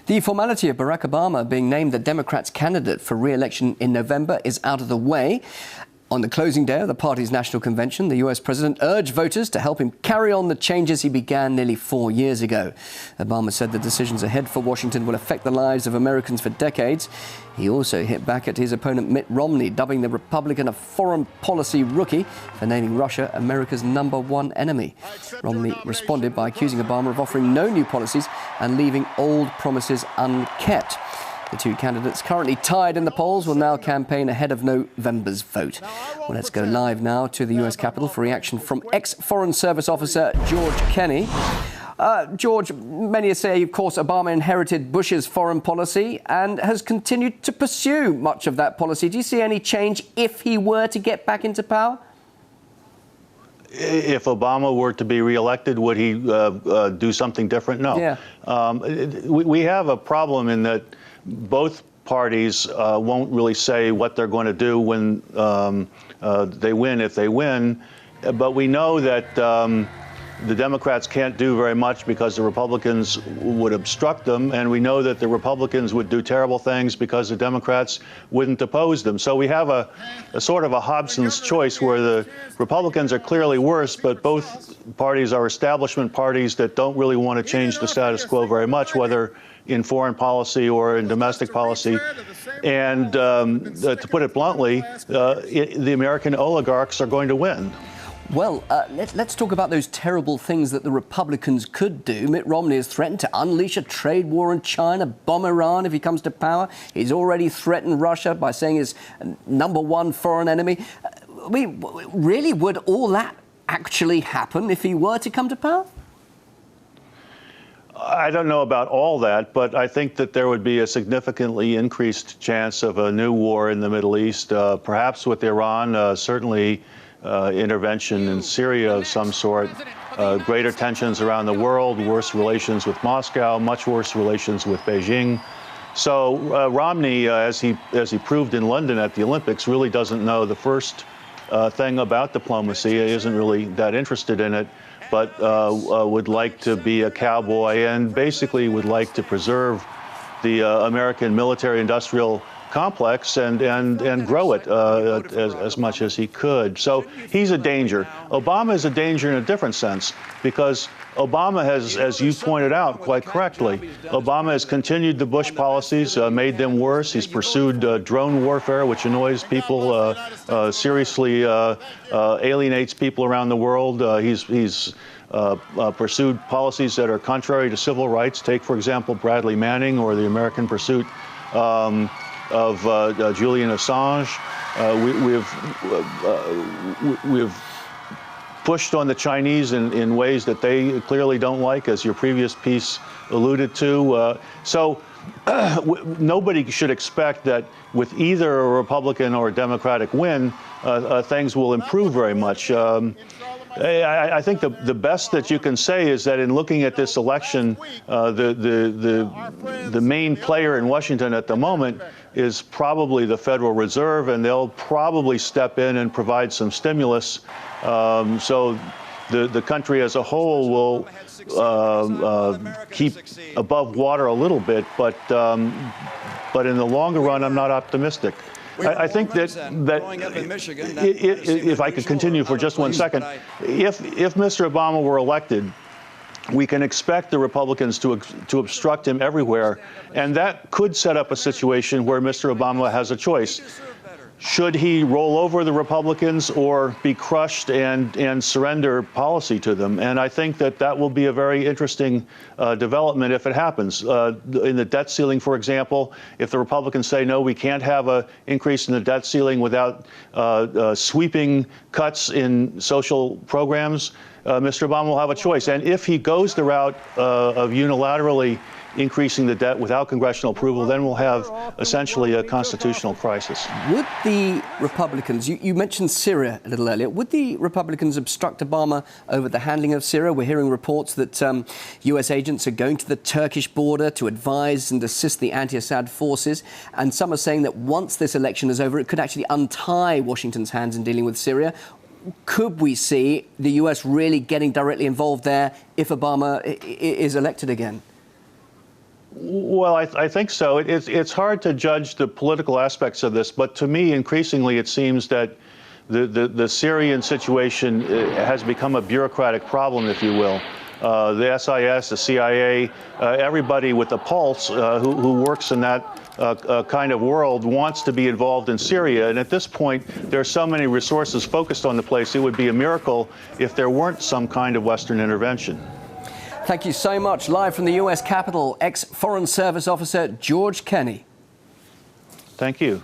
The formality of Barack Obama being named the Democrats' candidate for re-election in November is out of the way. On the closing day of the party's national convention, the US president urged voters to help him carry on the changes he began nearly 4 years ago. Obama said the decisions ahead for Washington will affect the lives of Americans for decades. He also hit back at his opponent Mitt Romney, dubbing the Republican a foreign policy rookie for naming Russia America's #1 enemy. Romney responded by accusing Obama of offering no new policies and leaving old promises unkept. The two candidates, currently tied in the polls, will now campaign ahead of November's vote. Well, let's go live now to the US Capitol for reaction from ex-Foreign Service officer George Kenney. George, many say, of course, Obama inherited Bush's foreign policy and has continued to pursue much of that policy. Do you see any change if he were to get back into power? If Obama were to be reelected, would he do something different? No. Yeah. We have a problem in that both parties won't really say what they're going to do when they win, if they win. But we know that the Democrats can't do very much because the Republicans would obstruct them, and we know that the Republicans would do terrible things because the Democrats wouldn't oppose them. So we have a sort of a Hobson's choice where the Republicans are clearly worse, but both parties are establishment parties that don't really want to change the status quo very much, whether in foreign policy or in domestic policy. And to put it bluntly, the American oligarchs are going to win. Well, let's talk about those terrible things that the Republicans could do. Mitt Romney has threatened to unleash a trade war on China, bomb Iran if he comes to power. He's already threatened Russia by saying he's #1 foreign enemy. Really, would all that actually happen if he were to come to power? I don't know about all that, but I think that there would be a significantly increased chance of a new war in the Middle East, perhaps with Iran, certainly intervention in Syria of some sort, greater tensions around the world, worse relations with Moscow, much worse relations with Beijing. So Romney, as he proved in London at the Olympics, really doesn't know the first thing about diplomacy. He isn't really that interested in it, but would like to be a cowboy and basically would like to preserve the American military-industrial complex and grow it as much as he could. So he's a danger. Obama is a danger in a different sense, because Obama has, as you pointed out quite correctly, Obama has continued the Bush policies, made them worse. He's pursued drone warfare, which annoys people, seriously alienates people around the world. He's pursued policies that are contrary to civil rights. Take, for example, Bradley Manning, or the American pursuit of Julian Assange. We've pushed on the Chinese in ways that they clearly don't like, as your previous piece alluded to. So nobody should expect that with either a Republican or a Democratic win, things will improve very much. I think the best that you can say is that in looking at this election, the main player in Washington at the moment is probably the Federal Reserve, and they'll probably step in and provide some stimulus. So the country as a whole will keep above water a little bit, but in the longer run, I'm not optimistic. I think that if I could continue for just 1 second, if Mr. Obama were elected, we can expect the Republicans to obstruct him everywhere, and that could set up a situation where Mr. Obama has a choice. Should he roll over the Republicans or be crushed and surrender policy to them? And I think that will be a very interesting development if it happens. In the debt ceiling, for example, if the Republicans say, no, we can't have an increase in the debt ceiling without sweeping cuts in social programs, Mr. Obama will have a choice. And if he goes the route of unilaterally increasing the debt without congressional approval, then we'll have essentially a constitutional crisis. Would the Republicans, you mentioned Syria a little earlier, would the Republicans obstruct Obama over the handling of Syria? We're hearing reports that US agents are going to the Turkish border to advise and assist the anti-Assad forces, and some are saying that once this election is over, it could actually untie Washington's hands in dealing with Syria. Could we see the US really getting directly involved there if Obama is elected again? Well, I think so. It's hard to judge the political aspects of this, but to me, increasingly, it seems that the Syrian situation has become a bureaucratic problem, if you will. The SIS, the CIA, everybody with a pulse who works in that kind of world wants to be involved in Syria. And at this point, there are so many resources focused on the place, it would be a miracle if there weren't some kind of Western intervention. Thank you so much. Live from the U.S. Capitol, ex-Foreign Service Officer George Kenney. Thank you.